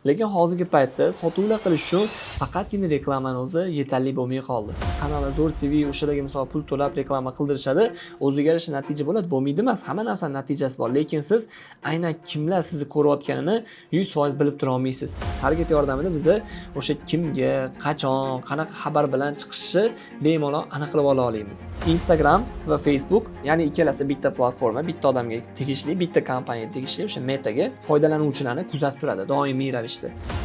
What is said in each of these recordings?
Lekin hozirgi paytda sotuvlar qilish uchun faqatgina reklamani o'zi yetarli bo'lmay qoldi. Kanal Zo'r TV o'shalarga misol pul to'lab reklama qildirishadi, o'ziga yarasha natija bo'ladi, bo'lmaydi emas, hamma narsaning natijasi bor. Lekin siz aynan kimlar sizni ko'rayotganini 100% bilib tura olmaysiz. Target yordamida biz o'sha kimga, qachon, qanaqa xabar bilan chiqishi bemalol aniqlab ola olamiz. Instagram va Facebook, ya'ni ikkalasi bitta platforma, bitta odamga tegishli, bitta kompaniyaga tegishli, o'sha Metaga foydalanuvchilarni kuzatib turadi doimiy ravishda.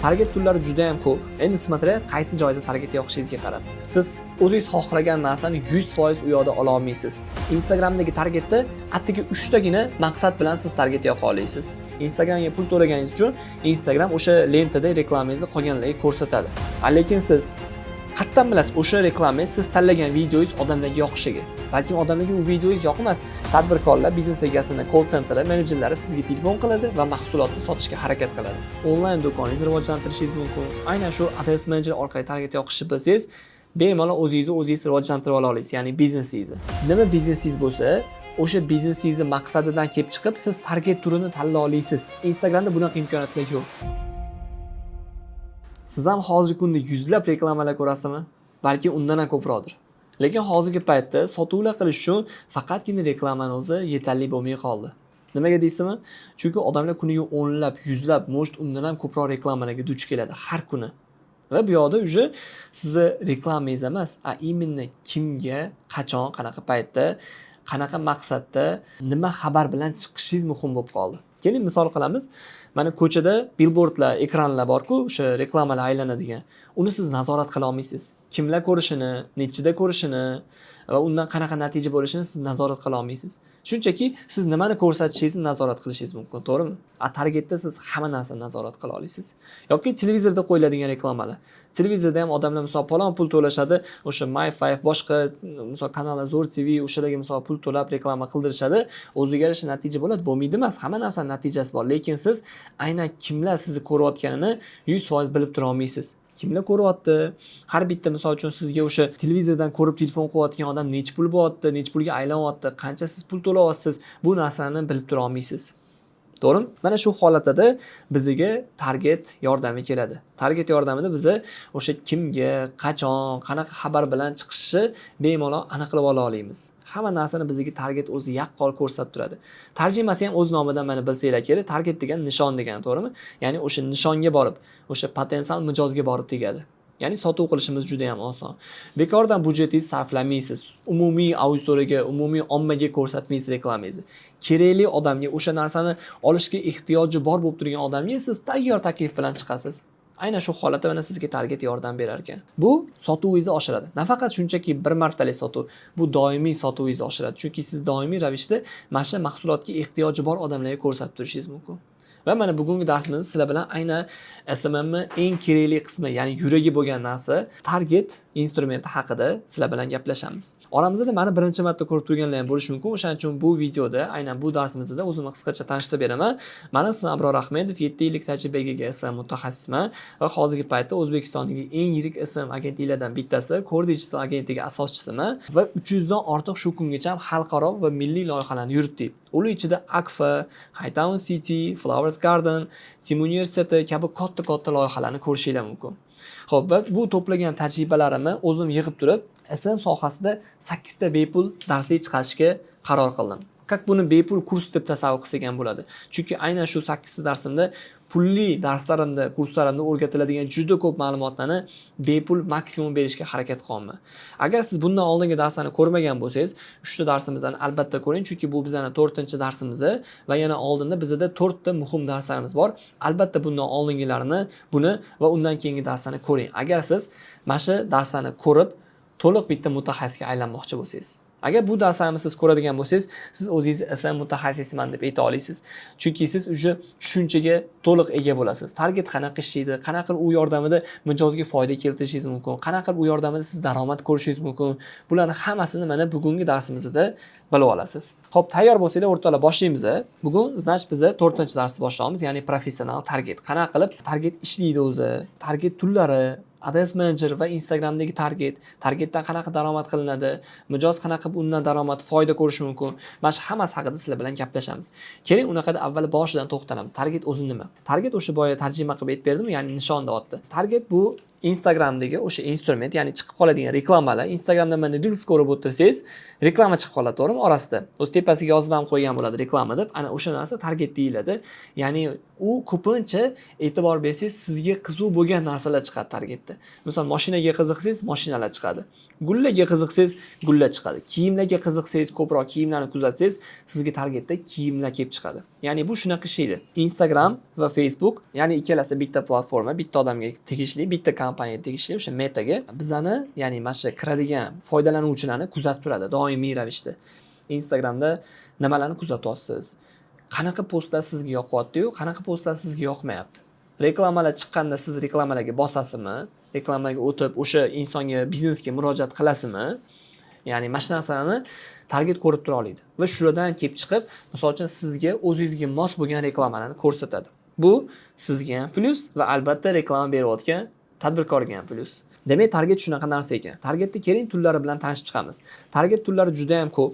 Target turlari juda ham ko'p. Endi смотря qaysi joyda target yoqishingizga qarab. Siz o'zingiz xohlagan narsani 100% u yoqda ola olmaysiz. Instagramdagi targetda atigi 3 tagina maqsad bilan siz target yoqa olasiz. Instagramga pul to'laganingiz uchun Instagram o'sha lentada reklamangizni qolganlarga ko'rsatadi. Lekin siz qattan bilasiz o'sha reklamangiz siz tanlagan videongiz odamlarga yoqishiga. Balkim odamlarga u videongiz yoqmas. Tadbirkorlar, biznes egasini, call centeri, menejerlari sizga telefon qiladi va mahsulotni sotishga harakat qiladi. Onlayn do'koningizni rivojlantirishingiz mumkin. Aynan shu Ads Manager orqali target yoqishni bilsangiz, bemalol o'zingiz rivojlantirib ola olasiz, ya'ni biznesingizni. Nima biznesingiz bo'lsa, o'sha biznesingizni maqsadidan kelib chiqib, siz target turini tanlay olasiz. Instagramda bunaqa imkoniyatlar yo'q. Siz ham hozirgi kunda yuzlab reklamalar ko'rasizmi? Balki undan ham ko'proqdir. Lekin hozirgi paytda sotuvlar qilish uchun faqatgina reklamani o'zi yetarli bo'lmay qoldi. Nimaga deysizmi? Chunki odamlar kuniga o'nlab, yuzlab, может undan ham ko'proq reklamalarga duch keladi har kuni. Va bu yoqda uje sizni reklamangiz emas, именно kimga, qachon, qanaqa paytda, qanaqa maqsadda, nima xabar bilan chiqishingiz muhim bo'lib qoldi. Keling misol qilamiz. Mana ko'chada billboardlar, ekranlar bor-ku, o'sha reklamalar aylanadigan. Uni siz nazorat qila olmaysiz. Kimlar ko'rishini, nechida ko'rishini va undan qanaqa natija bo'lishini siz nazorat qila olmaysiz. Shunchaki siz nimani ko'rsatishingizni nazorat qilishingiz mumkin, to'g'rimi? Targetda siz hamma narsani nazorat qila olasiz. Yoki televizorda qo'yiladigan reklamalar. Televizorda ham odamlar misol palon pul to'lashadi, o'sha My5 boshqa misol kanal Zo'r TV o'shalarga misol pul to'lab reklama qildirishadi, o'ziga yarasha natija bo'ladi, bo'lmaydi emas, hamma narsaning natijasi bor. Lekin siz aynan kimlar sizni ko'rayotganini 100% bilib tura olmaysiz. Kimlar ko'ryapti? Har bitta misol uchun sizga o'sha televizordan ko'rib telefon qilayotgan odam nech pul bo'lyapti, nech pulga aylanyapti, qancha siz pul to'layapsiz, bu narsani bilib tura olmaysiz. To'g'rimi? Mana shu holatda bizga target yordami keladi. Target yordamida biz o'sha kimga, qachon, qanaqa xabar bilan chiqishi bemalol aniqlab ola olamiz. Hamma narsani bizga target o'zi yaqqol ko'rsatib turadi. Tarjimasi ham o'z nomidan mana bilsanglar kerak, target degan nishon degani, to'g'rimi? Ya'ni o'sha nishonga borib, o'sha potensial mijozga borib tegadi. Ya'ni sotuv qilishimiz juda ham oson. Bekordan budjetingizni sarflamaysiz. Umumiy auditoriyaga, umumiy ommaga ko'rsatmaysiz reklamangizni. Kerakli odamga, o'sha narsani olishga ehtiyoji bor bo'lib turgan odamga siz tayyor taklif bilan chiqasiz. Aynan shu holatda mana sizga target yordam berar ekan. Bu sotuvingizni oshiradi. Nafaqat shunchaki bir martalik sotuv, bu doimiy sotuvingizni oshiradi. Chunki siz doimiy ravishda mana shu mahsulotga ehtiyoji bor odamlarga ko'rsatib turishingiz mumkin. Va mana bugungi darsimizda sizlar bilan aynan SMMni eng kerakli qismi, ya'ni yuragi bo'lgan narsa target instrumenti haqida sizlar bilan gaplashamiz. Oramizda mana birinchi marta ko'rib turganlar ham bo'lishi mumkin. O'shaning uchun bu videoda, aynan bu darsimizda o'zimni qisqacha tanishtirib beraman. Mana ismim Abror Ahmedov, 7 yillik tajribaga ega SMM mutaxassisman va hozirgi paytda O'zbekistondagi eng yirik SMM agentliklaridan bittasi, Core Digital agentligi asoschisiman va 300 dan ortiq shu kungacha xalqaro va milliy loyihalarni yuritdik. Ular ichida Akfa, Hightown City, Flowers Garden, Sim universiteti kabi katta loyihalarni ko'rishingiz mumkin. Xo'p, va bu to'plagan tajribalarimni o'zim yig'ib turib, SMM sohasida 8 ta bepul darslik chiqarishga qaror qildim. Как buni bepul kurs deb tasavvur qilsak ham bo'ladi. Chunki aynan shu 8 ta darsimda pulli darslarimda, kurslarimda o'rgatiladigan juda ko'p ma'lumotlarni bepul maksimum berishga harakat qilaman. Agar siz bundan oldingi darslarni ko'rmagan bo'lsangiz, 3 ta darsimizni albatta ko'ring, chunki bu bizning 4-darsimiz va yana oldinda bizda 4 ta muhim darslarimiz bor. Albatta bundan oldingilarini, buni va undan keyingi darslarni ko'ring. Agar siz mana shu darslarni ko'rib, to'liq bitta mutaxassisga aylanmoqchi bo'lsangiz. Agar bu darslarni siz ko'radigan bo'lsangiz, siz o'zingiz SMM mutaxassisman deb ayta olasiz. Chunki siz o'sha tushunchaga to'liq ega bo'lasiz. Target qanaqa ishlaydi, qanaqa u yordamida mijozga foyda keltirishingiz mumkin, qanaqa u yordamida siz daromad ko'rishingiz mumkin. Bularning hammasini mana bugungi darsimizda bilib olasiz. Xo'p, tayyor bo'lsanglar, o'rtoqlar, boshlaymiz. Bugun значит biz 4-darsni boshlaymiz, ya'ni professional target. Qanaqa qilib target ishlaydi o'zi, target turlari, Ads Manager va Instagramdagi targetdan qanaqa daromad qilinadi, mijoz qanaqa undan daromad, foyda ko'rish mumkin. Mana shu hammasi haqida sizlar bilan gaplashamiz. Keling, unaqada avval boshidan to'xtalamiz. Target o'zi nima? Target o'sha boya tarjima qilib aytib berdim, ya'ni nishon deyapti. Target bu Instagramdagi o'sha instrument, ya'ni chiqib qoladigan reklamalar. Instagramda mana Reels ko'rib o'tirsangiz, reklama chiqib qoladi, to'g'rimi? Orasida. O'z tepasiga yozib ham qo'ygan bo'ladi reklama deb. Ana o'sha narsa target deyiladi. Ya'ni u ko'pincha e'tibor bersangiz, sizga qiziq bo'lgan narsalar chiqadi targetda. Misol, mashinaga qiziqsangiz, mashinalar chiqadi. Gullaga qiziqsangiz, gullar chiqadi. Kiyimlarga qiziqsangiz, ko'proq kiyimlarni kuzatsangiz, sizga targetda kiyimlar kelib chiqadi. Ya'ni bu shunaqa ishlaydi. Instagram va Facebook, ya'ni ikkalasi bitta platforma, bitta odamga tegishli, bitta kompaniyaga tegishli, o'sha Metaga bizani, ya'ni mana shu kiradigan foydalanuvchilarni kuzatib turadi doimiy ravishda. Instagramda nimalarni kuzatyapsiz? Qanaqa postlar sizga yoqyapti-yu, qanaqa postlar sizga yoqmayapti? Reklamalar chiqqanda siz reklamalarga bosasizmi? Reklamaga o'tib o'sha insonga, biznesga murojaat qilasizmi? Ya'ni mana shu narsalarni target ko'rib tura oladi va shuradan kelib chiqib, misol uchun sizga o'zingizga mos bo'lgan reklamalarni ko'rsatadi. Bu sizga ham plyus va albatta reklama berayotgan tadbirkorga ham plyus. Demak, target shunaqa narsa ekan. Targetni keling tullari bilan tanishib chiqamiz. Target tullari juda ham ko'p.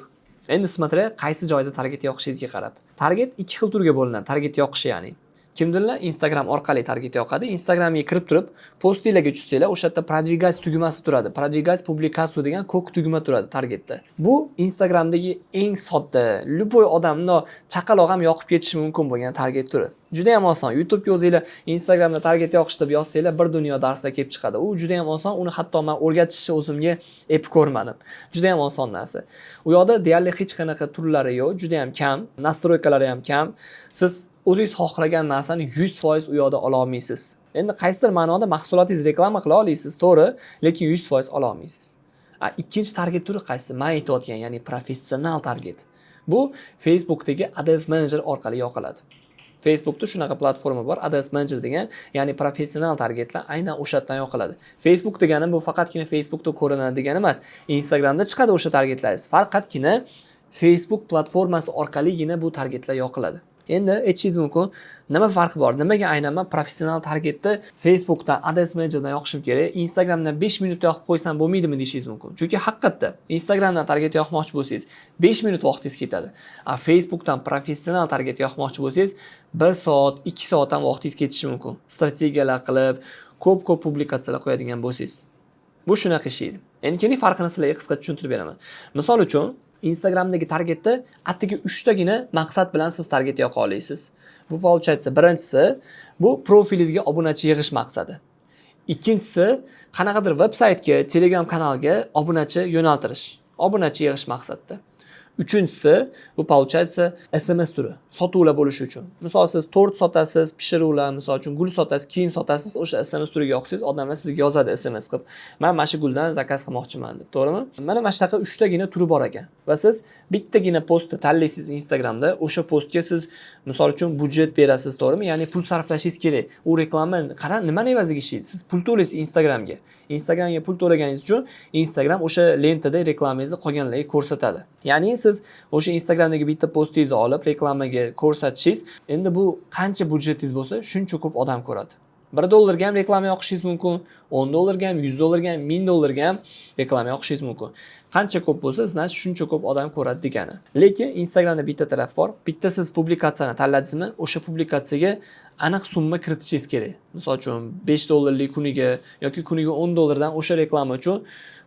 Endi смотря qaysi joyda target yoqishingizga qarab. Target ikki xil turga bo'linadi. Target yoqishi, ya'ni kimdirlar Instagram orqali target yoqadi. Instagramga kirib turib, postinglarga tushsanglar, o'sha yerda продвигать tugmasi turadi. Продвигать publikatsiya degan ko'k tugma turadi targetda. Bu Instagramdagi eng sodda, любой odamni chaqaloq ham yoqib ketishi mumkin bo'lgan target turi. Juda ham oson. YouTube'ga o'zingizlar Instagramda target yoqish deb yozsanglar, bir dunyo darslar kelib chiqadi. U juda ham oson. Uni hatto men o'rgatishni o'zimga ep ko'rmadim. Juda ham oson narsa. U yoqda deyarli hech qanaqa turlari yo'q, juda ham kam, nastroykalari ham kam. Siz o'zingiz xohlagan narsani 100% u yoqda ola olmaysiz. Endi qaysidir ma'noda mahsulotingizni reklama qila olasiz, to'g'ri, lekin 100% ola olmaysiz. Ikkinchi target turi qaysi? Men aytayotgan, ya'ni professional target. Bu Facebookdagi Ads Manager orqali yoqiladi. Facebookda shunaqa platforma bor, Ads Manager degan, ya'ni professional targetlar aynan o'sha yerdan yoqiladi. Facebook degani bu faqatgina Facebookda ko'rinadi degani emas. Instagramda chiqadi o'sha targetlaringiz. Faqatgina Facebook platformasi orqaligina bu targetlar yoqiladi. Endi aytishingiz mumkin, nima farqi bor? Nimaga aynan men professional targetni Facebookdan Ads Managerdan yoqishim kerak? Instagramdan 5 minutda yoqib qo'ysam bo'lmaydimi deyishingiz mumkin. Chunki haqiqatda Instagramdan target yoqmoqchi bo'lsangiz 5 minut vaqtingiz ketadi. Facebookdan professional target yoqmoqchi bo'lsangiz 1 soat, 2 soat ham vaqtingiz ketishi mumkin. Strategiyalar qilib, ko'p publikatsiyalar qo'yadigan bo'lsangiz. Bu shunaqa ishlaydi. Endi keling farqini sizlarga qisqa tushuntirib beraman. Misol uchun Instagramdagi targetda atigi 3 tagina maqsad bilan siz target yoqa olasiz. Bu получается, birinchisi bu profilingizga obunachi yig'ish maqsadi. Ikkinchisi qanaqadir veb-saytga, Telegram kanalga obunachi yo'naltirish, obunachi yig'ish maqsadida. Uchinchisi bu получается SMS turi, sotuvlar bo'lishi uchun. Misol siz tort sotasiz, pishiruvlar, misol uchun gul sotasiz, kiyim sotasiz, o'sha SMS turiga yoqsangiz, odamlar sizga yozadi SMS qilib. Men mana shu guldan zakaz qilmoqchiman deb, to'g'rimi? Mana shunaqa 3 tagina turi bor ekan. Va siz bittagina postni tanlaysiz Instagramda, o'sha postga siz misol uchun budjet berasiz, to'g'rimi? Ya'ni pul sarflashingiz kerak. U reklama qarang, nima evaziga ishlaydi? Siz pul to'laysiz Instagramga. Instagramga pul to'laganingiz uchun Instagram o'sha lentada reklamangizni qolganlarga ko'rsatadi. Ya'ni siz o'sha Instagramdagi bitta postingizni olib reklamaga ko'rsatishingiz, endi bu qancha budjetingiz bo'lsa, shuncha ko'p odam ko'radi. $1 ga ham reklama yoqishingiz mumkin, $10 ga ham, $100 ga ham, $1000 ga ham reklama yoqishingiz mumkin. Qancha ko'p bo'lsa, значит shuncha ko'p odam ko'radi degani. Lekin Instagramda bitta taraf bor. Bitta siz publikatsiyani tanladingizmi, o'sha publikatsiyaga aniq summa kiritishingiz kerak. Misol uchun $5 lik kuniga yoki kuniga $10 dan o'sha reklama uchun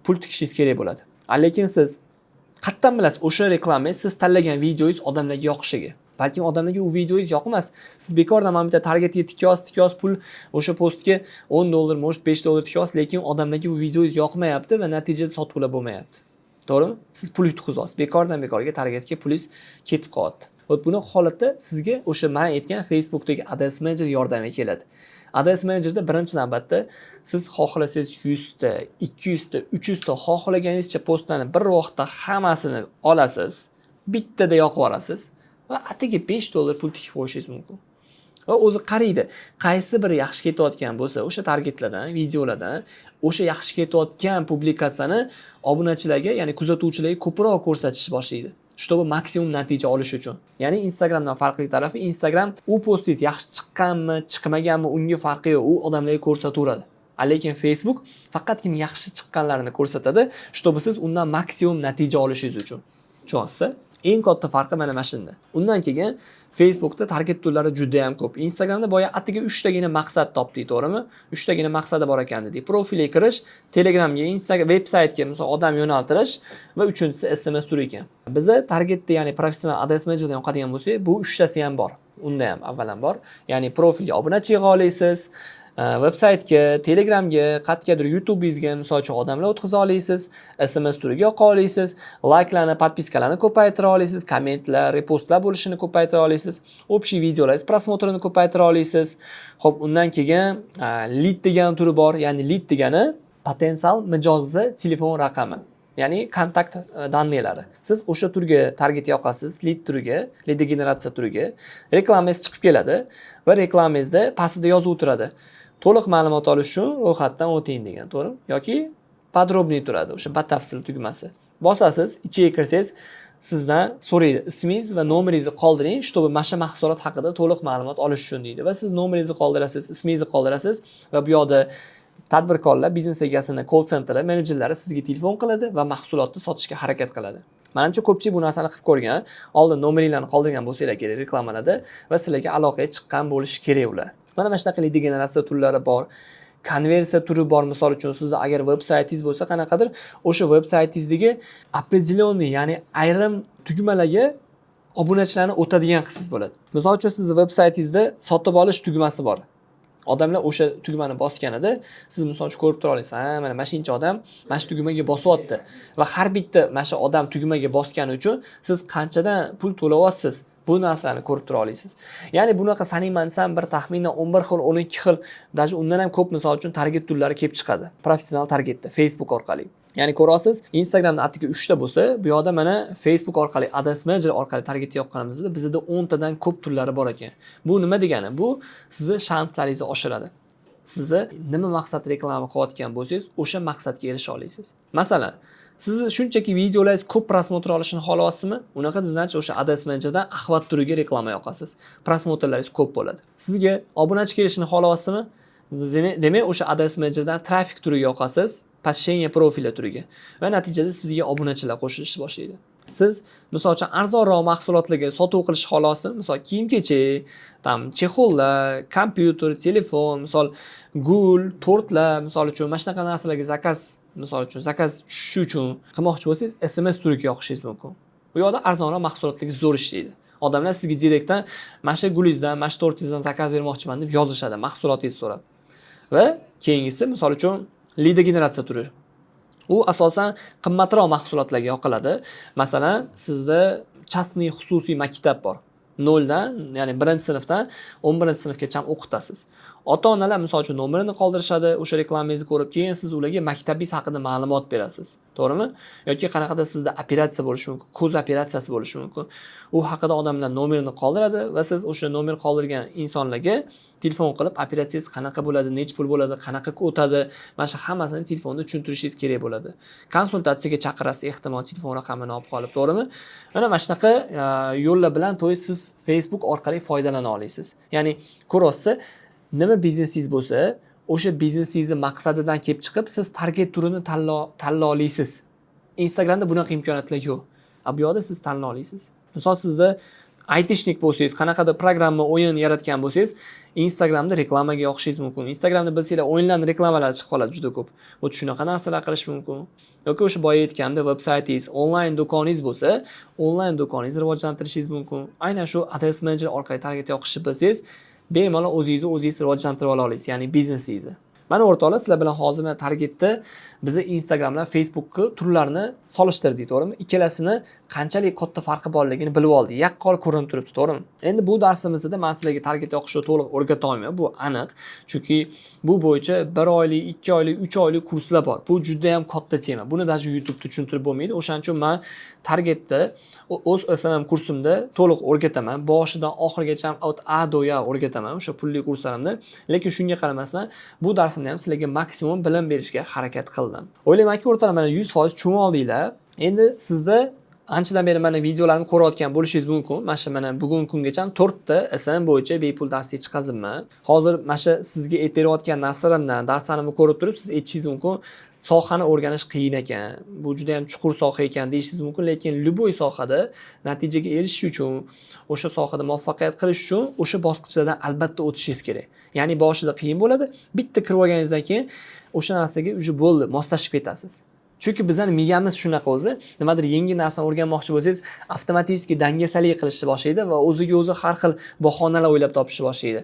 pul tikishingiz kerak bo'ladi. Lekin siz qattan bilasiz o'sha reklama siz tanlagan videoingiz odamlarga yoqishiga. Balki odamlarga u videoingiz yoqmas. Siz bekordan mana bitta targetga tikos pul o'sha postga $10, может $5 tikos, lekin odamlarga u videoingiz yoqmayapti va natijada sotuvlar bo'lmayapti. To'g'rimi? Siz pul yutqizasiz. Bekorga targetga pulingiz ketib qolyapti. Buni holatda sizga o'sha men aytgan Facebookdagi Ads Manager yordamga keladi. Ads Managerda birinchi navbatda siz xohlasangiz 100 ta, 200 ta, 300 ta xohlaganingizcha postlarni bir vaqtda hammasini olasiz, bittada yoqib olasiz va atigi $5 pul tikib qo'yishingiz mumkin. Va o'zi qaraydi, qaysi biri yaxshi ketayotgan bo'lsa, o'sha targetlardan, videolardan, o'sha yaxshi ketayotgan publikatsiyani obunachilarga, ya'ni kuzatuvchilarga ko'proq ko'rsatish boshlaydi. Чтобы maksimum natija olish uchun. Ya'ni Instagramdan farqli tarafi, Instagram u postingiz yaxshi chiqqanmi, chiqmaganmi, unga farqi yo'q, u odamlarga ko'rsataveradi. Lekin Facebook faqatgina yaxshi chiqqanlarini ko'rsatadi, чтобы siz undan maksimum natija olishingiz uchun. Tushunyapsizmi? Eng katta farqi mana shunda. Undan keyin Facebookda target turlari juda ham ko'p. Instagramda boya atiga 3 tagina maqsad topdik, to'g'rimi? 3 tagina maqsadi bor ekan dedik. Profilga kirish, Telegramga, Instagram, veb-saytga misol odam yo'naltirish va uchinchisi SMS turi ekan. Bizda targetda, ya'ni professional ads managerdan yoqadigan bo'lsa, bu 3 tasi ham bor. Unda ham avvalambor, ya'ni profilga obunachi yig'a olasiz, veb-saytga, Telegramga, qayergadir YouTube'ingizga misol uchun odamlar o'tkaza olasiz, SMS turiga yoqa olasiz, layklarni, podpiskalarni ko'paytira olasiz, kommentlar, repostlar bo'lishini ko'paytira olasiz, общий videolaringiz prosmotrini ko'paytira olasiz. Xo'p, undan keyin lead degan turi bor, ya'ni lead degani potensial mijozli telefon raqami. Ya'ni kontakt danlelari. Siz o'sha turga target yoqasiz, lead turiga, lead generatsiya turiga, reklamangiz chiqib keladi va reklamangizda pastida yozib o'tiradi. To'liq ma'lumot olish uchun ro'yxatdan o'ting degan, to'g'rimi? Yoki podrobniy turadi, o'sha batafsil tugmasi. Bosasiz, ichiga kirsangiz, sizdan so'raydi, ismingiz va nomeringizni qoldiring, чтобы mana mahsulot haqida to'liq ma'lumot olish uchun deydi. Va siz nomeringizni qoldirasiz, ismingizni qoldirasiz va bu yoqda tadbirkorlar, biznes egasini, call centeri, menejerlari sizga telefon qiladi va mahsulotni sotishga harakat qiladi. Menimcha ko'pchilik bu narsani qilib ko'rgan. Oldin nomeringlarni qoldirgan bo'lsanglar kerak reklamalarda va sizlarga aloqaga chiqqan bo'lishi kerak ular. Mana shunaqa lead generatsiya turlari bor. Konversiya turi bor. Misol uchun sizda agar veb-saytingiz bo'lsa, qanaqadir o'sha veb-saytingizdagi определенный, ya'ni ayrim tugmalarga obunachilarni o'tadigan qilsangiz bo'ladi. Misol uchun sizning veb-saytingizda sotib olish tugmasi bor. Odamlar o'sha tugmani bosganida siz misol uchun ko'rib tura olasiz. Mana shuncha odam mana shu tugmaga bosyapti va har bitta mana shu odam tugmaga bosgani uchun siz qanchadan pul to'layapsiz, bu narsalarni ko'rib tura olasiz. Ya'ni bunaqa sanayman desam bir taxminan 11 xil, 12 xil, даже undan ham ko'p misol uchun target turlari kelib chiqadi. Professional targetda Facebook orqali. Ya'ni ko'rasiz, Instagramda atiga 3 ta bo'lsa, bu yoqda mana Facebook orqali, Ads Manager orqali target yoqqanimizda bizda 10 tadan ko'p turlari bor ekan. Bu nima degani? Bu sizni shanslaringizni oshiradi. Sizni nima maqsad reklama qilayotgan bo'lsangiz, o'sha maqsadga erisha olasiz. Masalan, siz shunchaki videolaringiz ko'p prosmotr olishini xohlaysizmi? Unaqa значит o'sha Ads Managerdan axvat turiga reklama yoqasiz. Prosmotrlaringiz ko'p bo'ladi. Sizga obunachi kelishini xohlaysizmi? Demak, o'sha Ads Managerdan trafik turiga yoqasiz, poshenniya profili turiga va natijada sizga obunachilar qo'shilishni boshlaydi. Siz misol uchun arzonroq mahsulotlarga sotuv qilish xohlasin, misol kiyim-kechak, chexollar, kompyuter, telefon, misol gul, tortlar, misol uchun mana shunaqa narsalarga zakaz tushishi uchun qilmoqchi bo'lsangiz, SMS turiga yoqishingiz mumkin. Bu yoqda arzonroq mahsulotlarga zo'r ishlaydi. Odamlar sizga direktdan mana shu gulingizdan, mana shu tortingizdan zakaz bermoqchiman deb yozishadi, mahsulotingizni so'rab. Va keyingisi misol uchun lead generatsiya turi. U asosan qimmatroq mahsulotlarga yoqiladi. Masalan, sizda частный xususiy maktab bor. 0 dan, ya'ni 1-sinfdan 11-sinfgacha o'qitasiz. Ota-onalar misol uchun nomerini qoldirishadi, o'sha reklamangizni ko'rib, keyin siz ularga maktabingiz haqida ma'lumot berasiz. To'g'rimi? Yoki qanaqadir sizda operatsiya bo'lishi mumkin, ko'z operatsiyasi bo'lishi mumkin. U haqida odamlar nomerini qoldiradi va siz o'sha nomer qoldirgan insonlarga telefon qilib, operatsiyangiz qanaqa bo'ladi, necha pul bo'ladi, qanaqa o'tadi, mana shu hammasini telefonda tushuntirishingiz kerak bo'ladi. Konsultatsiyaga chaqirasiz, ehtimol telefon raqamini olib qolib, to'g'rimi? Mana shunaqa yo'llar bilan siz Facebook orqali foydalana olasiz. Ya'ni ko'rasiz, nima biznesingiz bo'lsa, o'sha biznesingizning maqsadidan kelib chiqib, siz target turini tanlay olasiz. Instagramda bunaqa imkoniyatlar yo'q. Bu yoqda siz tanlay olasiz. Misol sizda aytishnik bo'lsangiz, qanaqadir programma, o'yin yaratgan bo'lsangiz, Instagramda reklamaga yoqishingiz mumkin. Instagramda bilsanglar, o'yinlarning reklamalari chiqib qoladi juda ko'p. Xuddi shunaqa narsalar qilish mumkin. Yoki o'sha boya aytganimda veb-saytingiz, onlayn do'koningiz bo'lsa, onlayn do'koningizni rivojlantirishingiz mumkin. Aynan shu Ads Manager orqali target yoqishni bilsangiz, bemalol o'zingiz rivojlantirib ola olasiz, ya'ni biznesingizni. Mana o'rtoqlar, sizlar bilan hozir men targetda bizni Instagram bilan Facebookni turlarini solishtirdik, to'g'rimi? Ikkalasini qanchalik katta farqi borligini bilib oldik. Yaqqol ko'rinib turibdi, to'g'rimi? Endi bu darsimizda men sizlarga target yoqishni to'liq o'rgata olmayman, bu aniq. Chunki bu bo'yicha 1 oylik, 2 oylik, 3 oylik kurslar bor. Bu juda ham katta tema. Buni даже YouTube'da tushuntirib bo'lmaydi. O'shaning uchun men targetda o'z SMM kursimda to'liq o'rgataman. Boshidan oxirigacha od A do Ya o'rgataman o'sha pulli kurslarimda. Lekin shunga qaramasdan bu darsimda ham sizlarga maksimum bilim berishga harakat qildim. O'ylaymanki, o'rtoqlar, mana 100% tushunib oldinglar. Endi sizda anchadan beri mana videolarimni ko'rayotgan bo'lishingiz mumkin. Mana shu mana bugungi kungacha 4 ta SN bo'yicha bepul dars yetkazibman. Hozir mana shu sizga aytib berayotgan narsalardan, darslarimni ko'rib turib, siz aytishingiz mumkin, sohani o'rganish qiyin ekan. Bu juda ham chuqur soha ekan deyishingiz mumkin, lekin любой sohada natijaga erishish uchun, o'sha sohada muvaffaqiyat qilish uchun o'sha bosqichlardan albatta o'tishingiz kerak. Ya'ni boshida qiyin bo'ladi, bitta kirib olganingizdan keyin o'sha narsaga уже bo'ldi, moslashib ketasiz. Chunki bizning miyamiz shunaqa o'zi, nimadir yangi narsani o'rganmoqchi bo'lsangiz, avtomatik dangasalik qilishni boshlaydi va o'ziga o'zi har xil bahonalar o'ylab topishni boshlaydi.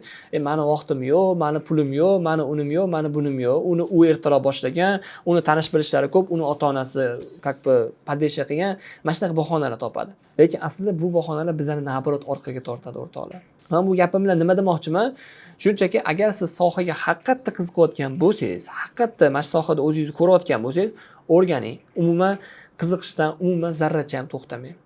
Mani vaqtim yo'q, mani pulim yo'q, mani unim yo'q, mani bunim yo'q. Uni u ertaroq boshlagan, uni tanish bilishlari ko'p, uni ota-onasi как бы поддержка qilgan, mana shunaqa bahonalar topadi. Lekin aslida bu bahonalar bizani nabrot orqaga tortadi o'rtoqlar. Men bu gapim bilan nima demoqchiman? Shunchaki agar siz sohaga haqiqatda qiziqayotgan bo'lsangiz, haqiqatda mana shu sohada o'zingizni ko'rayotgan bo'lsangiz, o'rganing. Umuman qiziqishdan umuman zarracha ham to'xtamang.